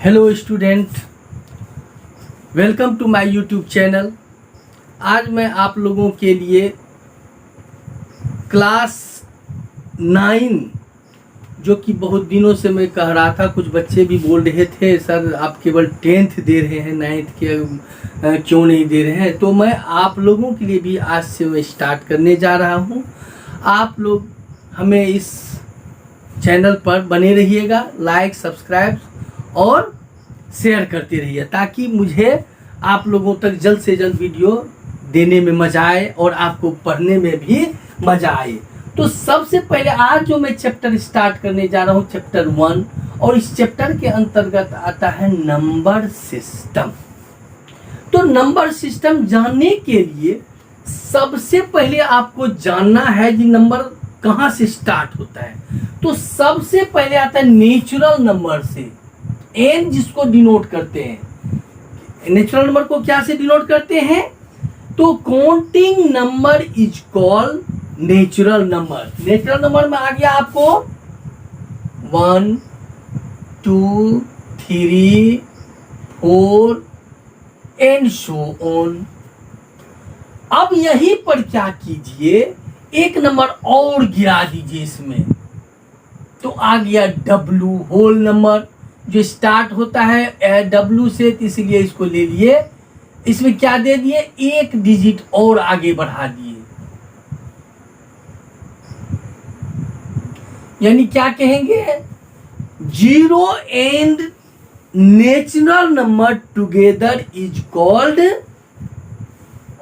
Hello student, welcome to my YouTube channel. आज मैं आप लोगों के लिए क्लास 9 जो कि बहुत दिनों से मैं कह रहा था, कुछ बच्चे भी बोल रहे थे सर आप केवल 10th दे रहे हैं, 9th के क्यों नहीं दे रहे हैं। तो मैं आप लोगों के लिए भी आज से मैं स्टार्ट करने जा रहा हूं। आप लोग हमें इस चैनल पर बने रहिएगा, लाइक सब्सक्राइब और शेयर करते रहिए ताकि मुझे आप लोगों तक जल्द से जल्द वीडियो देने में मजा आए और आपको पढ़ने में भी मजा आए। तो सबसे पहले आज जो मैं चैप्टर स्टार्ट करने जा रहा हूँ, चैप्टर 1, और इस चैप्टर के अंतर्गत आता है नंबर सिस्टम। तो नंबर सिस्टम जानने के लिए सबसे पहले आपको जानना है कि नंबर कहाँ से स्टार्ट होता है। तो सबसे पहले आता है नेचुरल नंबर से, एन जिसको डिनोट करते हैं। नेचुरल नंबर को क्या से डिनोट करते हैं? तो counting number is called natural number. Natural number में आ गया आपको 1 2 3 4 एंड सो ऑन। अब यहीं पर क्या कीजिए, एक नंबर और गिरा दीजिए इसमें, तो आ गया डब्लू होल नंबर जो स्टार्ट होता है डब्लू से, इसलिए इसको ले लिए। इसमें क्या दे दिए, एक डिजिट और आगे बढ़ा दिए, यानी क्या कहेंगे, 0 and natural number together is called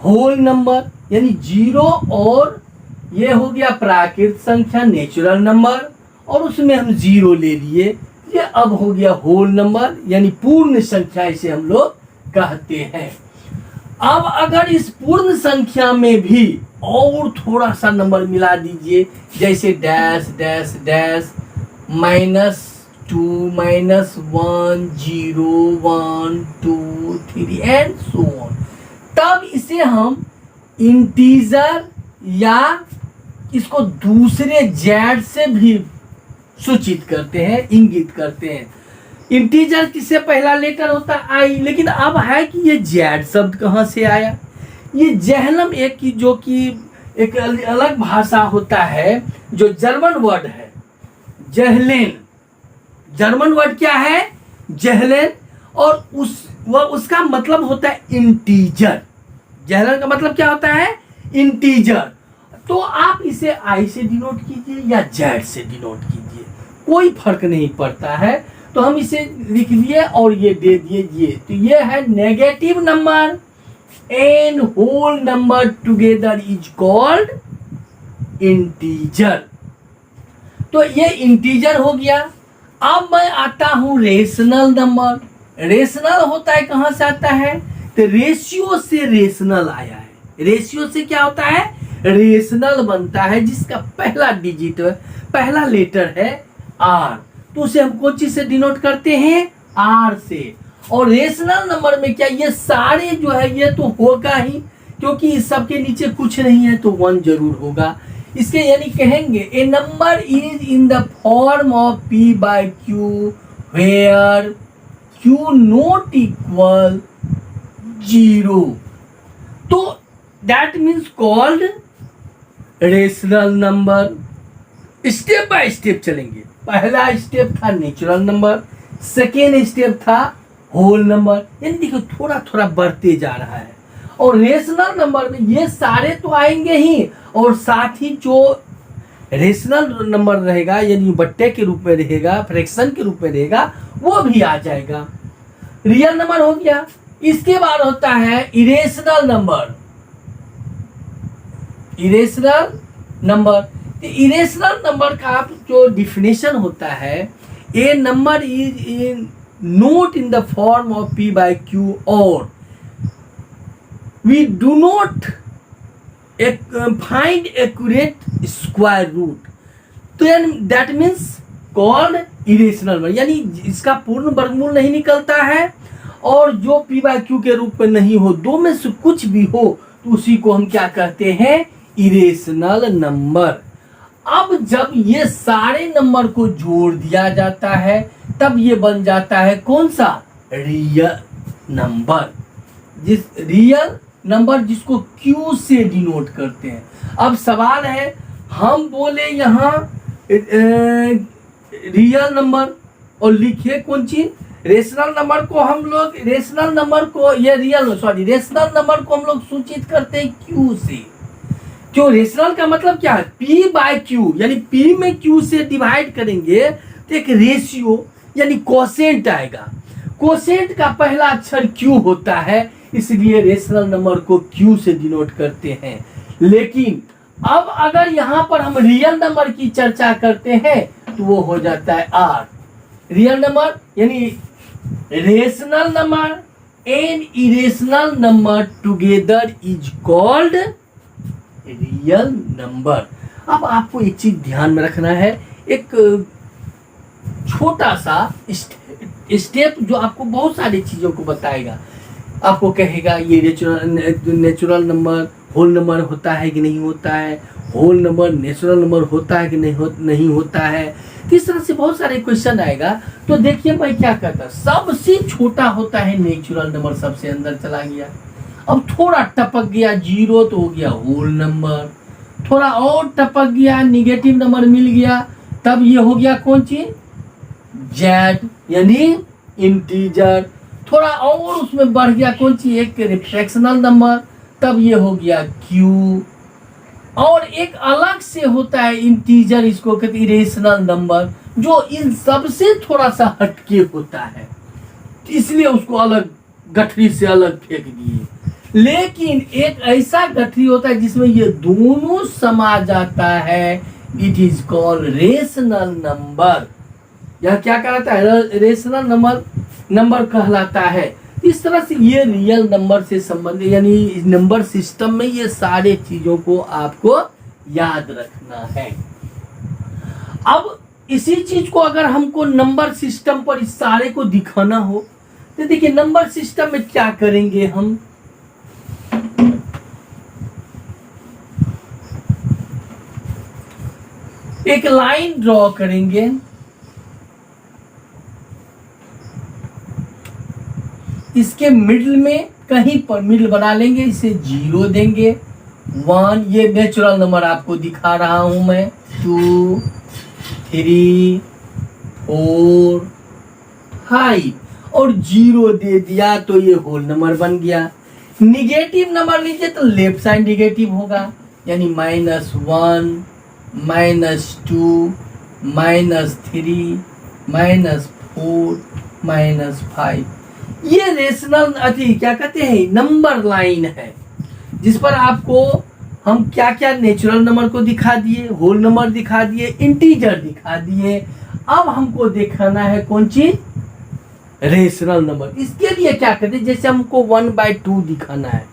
whole number. यानी 0 और ये हो गया प्राकृत संख्या नेचुरल नंबर, और उसमें हम 0 ले लिए, ये अब हो गया होल नंबर, यानी पूर्ण संख्या इसे हम लोग कहते हैं। अब अगर इस पूर्ण संख्या में भी और थोड़ा सा नंबर मिला दीजिए, जैसे dash dash dash -2 -1 0 1 2 3 and so on, तब इसे हम इंटीजर या इसको दूसरे जेड से भी सूचित करते हैं, इंगित करते हैं। इंटीजर किससे पहला लेटर होता है आई, लेकिन अब है कि ये जेड शब्द कहाँ से आया। ये जहलम एक की जो कि एक अलग भाषा होता है, जो जर्मन वर्ड है जहलेन। जर्मन वर्ड क्या है, जहलेन, और उसका मतलब होता है इंटीजर। जहलेन का मतलब क्या होता है, इंटीजर। तो आप इसे आई से डिनोट कीजिए या जेड से डिनोट कीजिए, कोई फर्क नहीं पड़ता है। तो हम इसे लिख लिए और ये दे दिए ये, तो ये है negative number and whole number together is called integer. तो ये इंटीजर हो गया। अब मैं आता हूं रेशनल नंबर। रेशनल होता है, कहां से आता है, तो रेशियो से रेशनल आया है। रेशियो से क्या होता है, रेशनल बनता है, जिसका पहला डिजिट पहला लेटर है आर, तो उसे हम कौन चीज से डिनोट करते हैं, आर से। और रेशनल नंबर में क्या, ये सारे जो है ये तो होगा ही, क्योंकि इस सब के नीचे कुछ नहीं है, तो 1 जरूर होगा इसके। यानी कहेंगे a number is in the form of p by q where q not equal 0, तो that means called rational number. Step by step चलेंगे। पहला स्टेप था नेचुरल नंबर, सेकेंड स्टेप था होल नंबर, यानी देखो थोड़ा थोड़ा बढ़ते जा रहा है। और रेशनल नंबर में ये सारे तो आएंगे ही, और साथ ही जो रेशनल नंबर रहेगा यानी बट्टे के रूप में रहेगा, फ्रैक्शन के रूप में रहेगा, वो भी आ जाएगा। रियल नंबर हो गया। इसके बाद होता है irrational number. Irrational number, irrational number का जो डिफिनेशन होता है, a number is in not in the form of p by q और we do not find accurate square root, तो that means called irrational number. यानी इसका पूर्ण वर्गमूल नहीं निकलता है, और जो p by q के रूप में नहीं हो, दो में से कुछ भी हो, तो उसी को हम क्या कहते हैं, इरेशनल नंबर। अब जब ये सारे नंबर को जोड़ दिया जाता है तब ये बन जाता है कौन सा, रियल नंबर। जिसको Q से डिनोट करते हैं। अब सवाल है, हम बोले यहाँ रियल नंबर और लिखे कौन चीज, रेशनल नंबर को हम लोग रेशनल नंबर को हम लोग सूचित करते हैं Q से। क्यों, रेशनल का मतलब क्या है, P बाय Q, यानी P में Q से डिवाइड करेंगे तो एक रेशियो यानी कोसेंट आएगा। कोसेंट का पहला अक्षर Q होता है, इसलिए रेशनल नंबर को Q से डिनोट करते हैं। लेकिन अब अगर यहाँ पर हम रियल नंबर की चर्चा करते हैं तो वो हो जाता है R। रियल नंबर यानी rational number and irrational number together is called real number. अब आपको एक चीज ध्यान में रखना है, एक छोटा सा स्टेप जो आपको बहुत सारी चीजों को बताएगा। आपको कहेगा ये नेचुरल नंबर होल नंबर होता है कि नहीं होता है, होल नंबर नेचुरल नंबर होता है कि नहीं होता है। इस तरह से बहुत सारे क्वेश्चन आएगा। तो देखिए मैं क्या करता, सबसे छोटा होता है नेचुरल नंबर, सबसे अंदर चला गया। अब थोड़ा टपक गया 0 तो हो गया होल नंबर, थोड़ा और टपक गया नेगेटिव नंबर मिल गया, तब ये हो गया कौन चीज, जेड यानी इंटीजर। थोड़ा और उसमें बढ़ गया कौन सी, एक फ्रैक्शनल नंबर, तब ये हो गया क्यू। और एक अलग से होता है इंटीजर, इसको कहते हैं इरेशनल नंबर, जो इन सब से थोड़ा सा हटके होता है, इसलिए उसको अलग गठरी से अलग फेंक दिए। लेकिन एक ऐसा गठरी होता है जिसमें ये दोनों समा जाता है, it is called rational number. यह क्या कहलाता है, रेशनल नंबर कहलाता है। इस तरह से ये रियल नंबर से संबंधित यानी नंबर सिस्टम में ये सारे चीजों को आपको याद रखना है। अब इसी चीज को अगर हमको नंबर सिस्टम पर इस सारे को दिखाना हो तो देखिए नंबर सिस्टम में क्या करेंगे, हम एक लाइन ड्रॉ करेंगे, इसके मिडिल में कहीं पर मिडिल बना लेंगे, इसे 0 देंगे, 1 ये नेचुरल नंबर आपको दिखा रहा हूं मैं, 2 3 4 5 और 0 दे दिया तो ये होल नंबर बन गया। निगेटिव नंबर लीजिए तो लेफ्ट साइड निगेटिव होगा, यानी -1 -2 -3 -4 -5। ये रेशनल क्या कहते हैं, नंबर लाइन है, जिस पर आपको हम क्या क्या नेचुरल नंबर को दिखा दिए, होल नंबर दिखा दिए, इंटीजर दिखा दिए। अब हमको दिखाना है कौन चीज, रेशनल नंबर। इसके लिए क्या कहते हैं, जैसे हमको 1/2 दिखाना है,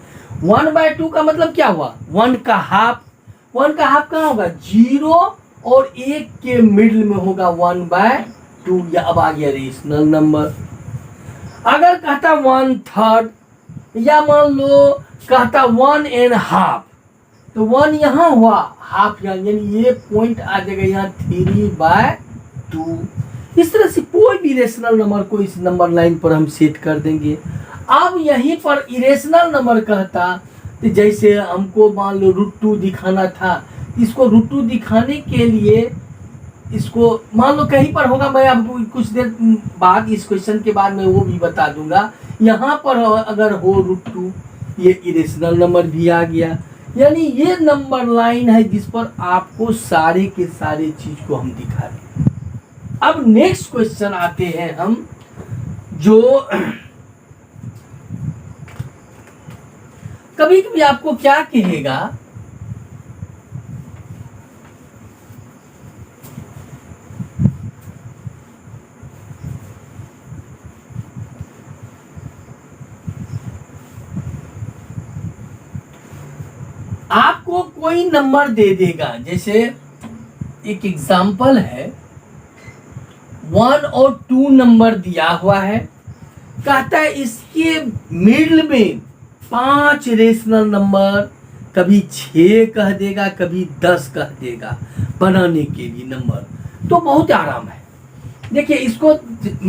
1/2 का मतलब क्या हुआ, 1 का हाफ। 1 का हाफ कहाँ होगा, 0 और 1 के मिडिल में होगा 1/2। या अब आ गया रेशनल नंबर। अगर कहता 1/3 या मान लो कहता 1.5 तो 1 यहाँ हुआ, हाफ यानी ये पॉइंट आ जाएगा यहाँ 3/2। इस तरह से कोई भी रेशनल नंबर को इस नंबर लाइन पर हम सेट कर देंगे। अब यहीं पर इरेशनल नंबर कहता, तो जैसे हमको मान लो √2 दिखाना था, इसको √2 दिखाने के लिए इसको मान लो कहीं पर होगा, मैं आपको कुछ देर बाद इस क्वेश्चन के बाद मैं वो भी बता दूंगा। यहाँ पर अगर हो √2 ये इरेशनल नंबर भी आ गया, यानी ये नंबर लाइन है जिस पर आपको सारे के सारे चीज को हम दिखा रहे हैं। अब नेक्स्ट क्वेश्चन आते हैं हम, जो कभी कभी आपको क्या कहेगा, आपको कोई नंबर दे देगा, जैसे एक एग्जाम्पल है 1 और 2 नंबर दिया हुआ है, कहता है इसके मिडिल में 5 रेशनल नंबर, कभी 6 कह देगा, कभी 10 कह देगा। बनाने के लिए नंबर, तो बहुत आराम है। देखिए इसको,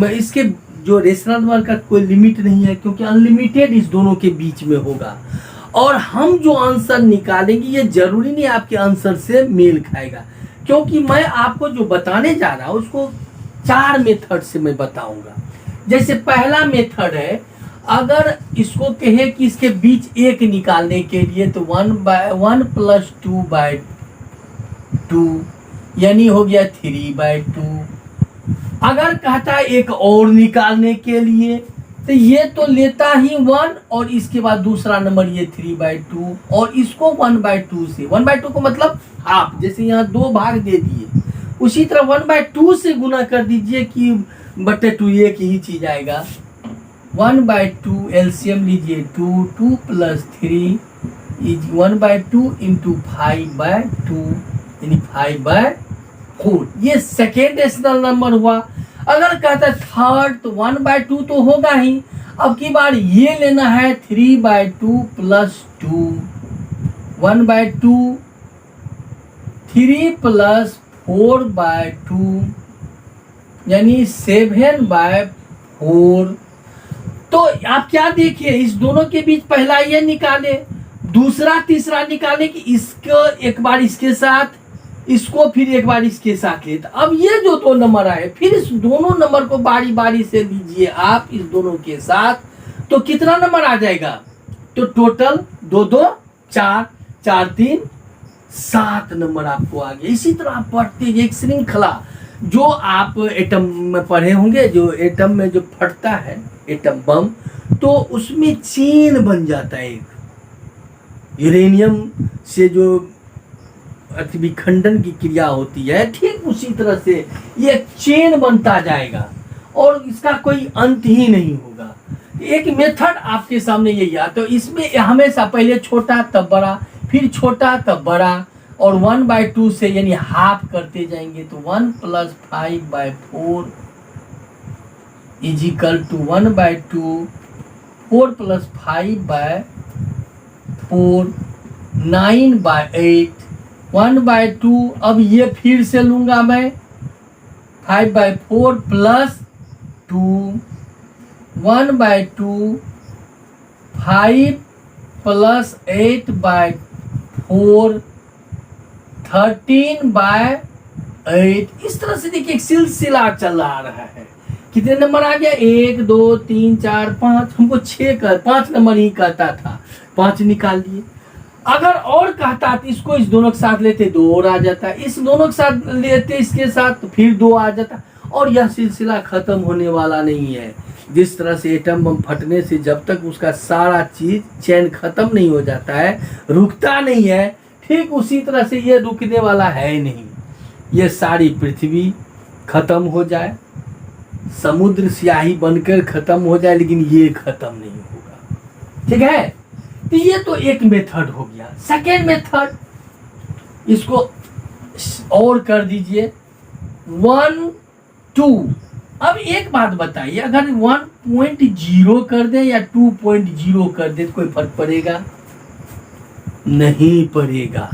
इसके जो रेशनल नंबर का कोई लिमिट नहीं है, क्योंकि अनलिमिटेड इस दोनों के बीच में होगा। और हम जो आंसर निकालेंगे ये जरूरी नहीं आपके आंसर से मेल खाएगा, क्योंकि मैं आपको जो बताने जा रहा हूं उसको 4 मेथड से मैं बताऊंगा। जैसे पहला मेथड है, अगर इसको कहे कि इसके बीच एक निकालने के लिए, तो 1 + 2/2 यानी हो गया 3/2। अगर कहता है एक और निकालने के लिए, तो ये तो लेता ही 1 और इसके बाद दूसरा नंबर ये 3/2, और इसको 1/2 से, 1/2 को मतलब हाफ, जैसे यहाँ 2 भाग दे दिए, उसी तरह 1/2 से गुना कर दीजिए कि बटे 2, एक ही चीज आएगा। 1/2 एलसीएम लीजिए, 2 + 3 इज 1/2 इंटू 5/2 यानी 5/4। ये सेकेंड रेशनल नंबर हुआ। अगर कहता है थर्ड, तो 1/2 तो होगा ही। अब की बार ये लेना है 3/2 + 2, 1/2, 3 + 4/2 यानी 7/4। तो आप क्या देखिए, इस दोनों के बीच पहला ये निकाले, दूसरा तीसरा निकाले कि इसको एक बार इसके साथ, इसको फिर एक बार इसके साथ लेता। अब ये जो 2 नंबर आए, फिर इस दोनों नंबर को बारी बारी से लीजिए आप इस दोनों के साथ, तो कितना नंबर आ जाएगा? तो टोटल 2 2 4 4 3 7 नंबर आपको आ गया। इसी तरह आप पढ़ते एक श्रृंखला, जो आप एटम में पढ़े होंगे, जो एटम में जो फटता है एटम बम, तो उसमें चेन बन जाता है। एक यूरेनियम से जो विखंडन की क्रिया होती है, ठीक उसी तरह से ये चेन बनता जाएगा और इसका कोई अंत ही नहीं होगा। एक मेथड आपके सामने यही है। तो इसमें हमेशा पहले छोटा तब बड़ा, फिर छोटा तब बड़ा, और 1/2 से यानी हाफ करते जाएंगे। तो 1 + 5/4 इजिकल टू 1/2, 4 + 5/4 9/8, 1/2। अब ये फिर से लूंगा मैं 5/4 + 2, 1/2, 5 + 8/4 13/8। इस तरह से देखिए एक सिलसिला चला आ रहा है। कितने नंबर आ गया? 1 2 3 4 5। हमको 5 नंबर ही कहता था, 5 निकाल दिए। अगर और कहता तो इसको इस दोनों के साथ लेते 2 और आ जाता, इस दोनों के साथ लेते इसके साथ तो फिर 2 आ जाता, और यह सिलसिला खत्म होने वाला नहीं है। जिस तरह से एटम बम फटने से जब तक उसका सारा चीज चैन खत्म नहीं हो जाता है, रुकता नहीं है, ठीक उसी तरह से ये रुकने वाला है नहीं। ये सारी पृथ्वी खत्म हो जाए, समुद्र स्याही बनकर खत्म हो जाए, लेकिन ये खत्म नहीं होगा। ठीक है, तो ये तो एक मेथड हो गया। सेकेंड मेथड, इसको और कर दीजिए 1 2। अब एक बात बताइए, अगर 1.0 कर दे या 2.0 कर दे, कोई फर्क पड़ेगा? नहीं पड़ेगा।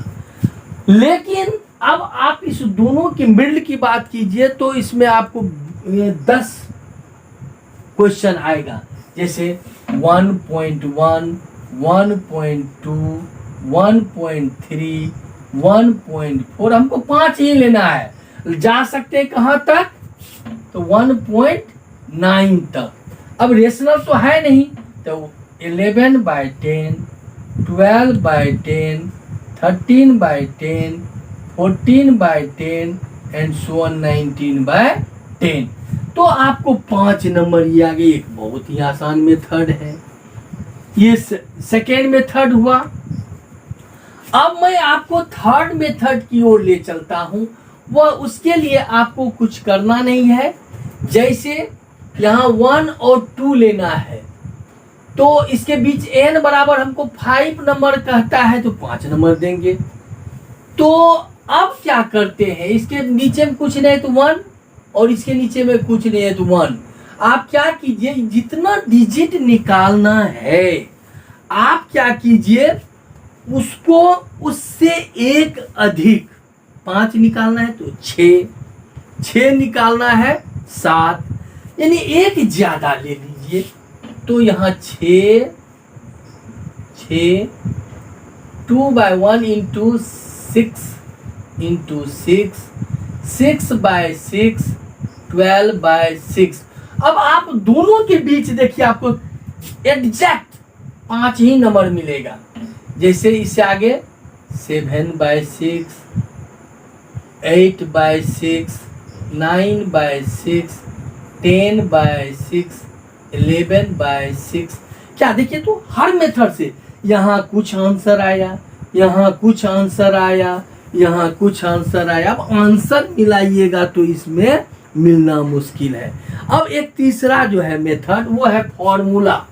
लेकिन अब आप इस दोनों के मिडल की बात कीजिए, तो इसमें आपको 10 क्वेश्चन आएगा। जैसे 1.1, 1.2, 1.3, 1.4। हमको 5 ही लेना है, जा सकते हैं कहां तक? तो 1.9 तक। अब रेशनल तो है नहीं, तो 11/10, 12/10, 13/10, 14/10 एंड सो ऑन 19/10। तो आपको 5 नंबर ही आ गए। एक बहुत ही आसान मेथड है। ये सेकेंड मेथड हुआ। अब मैं आपको थर्ड मेथड की ओर ले चलता हूं। वह उसके लिए आपको कुछ करना नहीं है। जैसे यहाँ 1 और 2 लेना है, तो इसके बीच n बराबर हमको 5 नंबर कहता है, तो 5 नंबर देंगे। तो अब क्या करते हैं, इसके नीचे में कुछ नहीं तो 1, और इसके नीचे में कुछ नहीं है तो 1। आप क्या कीजिए, जितना डिजिट निकालना है आप क्या कीजिए, उसको उससे एक अधिक 5 निकालना है तो 6 निकालना है 7, यानी एक ज्यादा ले लीजिए। तो यहाँ 6 2/1 इंटू 6 6/6 12/6। अब आप दोनों के बीच देखिए आपको एग्जैक्ट 5 ही नंबर मिलेगा। जैसे इससे आगे 7/6 8/6 9/6 10/6 11/6। क्या देखिए, तो हर मेथड से यहाँ कुछ आंसर आया, यहाँ कुछ आंसर आया, यहाँ कुछ आंसर आया। अब आंसर मिलाइएगा तो इसमें मिलना मुश्किल है। अब एक तीसरा जो है मेथड वो है फॉर्मूला।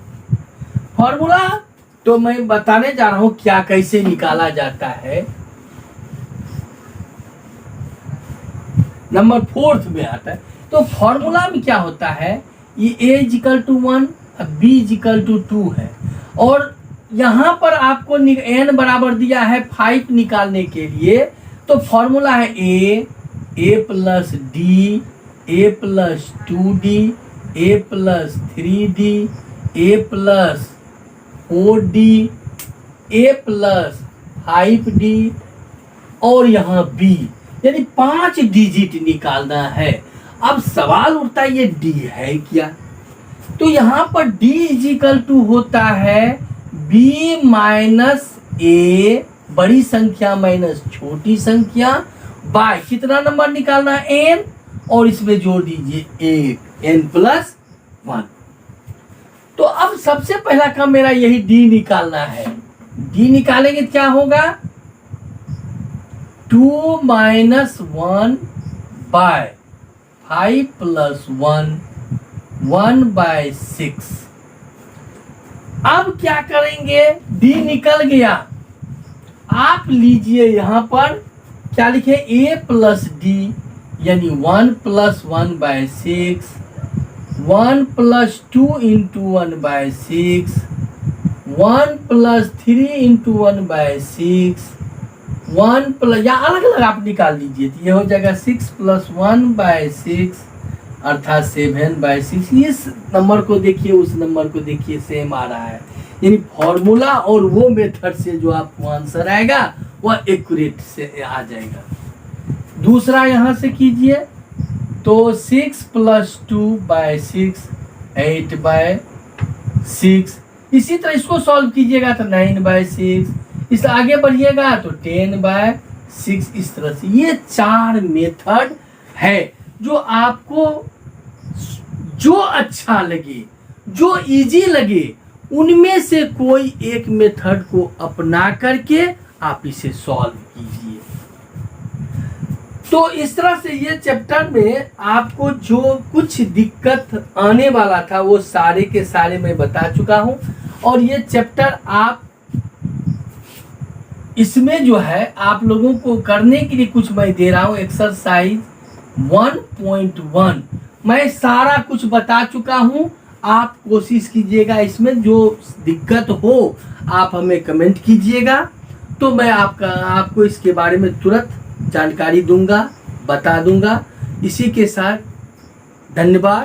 तो मैं बताने जा रहा हूं क्या कैसे निकाला जाता है। नंबर 4 में आता है। तो फॉर्मूला में क्या होता है, ये a = 1 b = 2 है, और यहाँ पर आपको n बराबर दिया है 5 निकालने के लिए। तो फॉर्मूला है a + d a + 2d a + 3d a + 4d a + 5d और यहाँ b, यानी 5 डिजिट निकालना है। अब सवाल उठता है ये d है क्या? तो यहाँ पर d = होता है b - a, बड़ी संख्या माइनस छोटी संख्या, बाय कितना नंबर निकालना है n, और इसमें जोड़ दीजिए 1 n + 1। तो अब सबसे पहला काम मेरा यही d निकालना है। d निकालेंगे क्या होगा, 2 - 1/5 + 1 1/6। अब क्या करेंगे, d निकल गया। आप लीजिए यहाँ पर क्या लिखे, a + d, यानी 1 + 1/6 1 + 2 × 1/6 1 + 3 × 1/6 1 या अलग अलग आप निकाल लीजिए। तो ये हो जाएगा 6 + 1/6 अर्थात 7/6। इस नंबर को देखिए, उस नंबर को देखिए, सेम आ रहा है। यानी फॉर्मूला और वो मेथड से जो आपको आंसर आएगा वह एक्यूरेट से आ जाएगा। दूसरा यहाँ से कीजिए, तो 6 + 2/6 8/6। इसी तरह इसको सॉल्व कीजिएगा तो 9/6। इस आगे बढ़िएगा तो 10/6। इस तरह से ये 4 मेथड है जो आपको जो अच्छा लगे, जो इजी लगे, उनमें से कोई एक मेथड को अपना करके आप इसे सॉल्व कीजिए। तो इस तरह से ये चैप्टर में आपको जो कुछ दिक्कत आने वाला था वो सारे के सारे मैं बता चुका हूं। और ये चैप्टर आप इसमें जो है आप लोगों को करने के लिए कुछ मैं दे रहा हूं, एक्सरसाइज 1.1 मैं सारा कुछ बता चुका हूं। आप कोशिश कीजिएगा, इसमें जो दिक्कत हो आप हमें कमेंट कीजिएगा, तो मैं आपको इसके बारे में तुरंत जानकारी दूंगा, बता दूंगा। इसी के साथ धन्यवाद।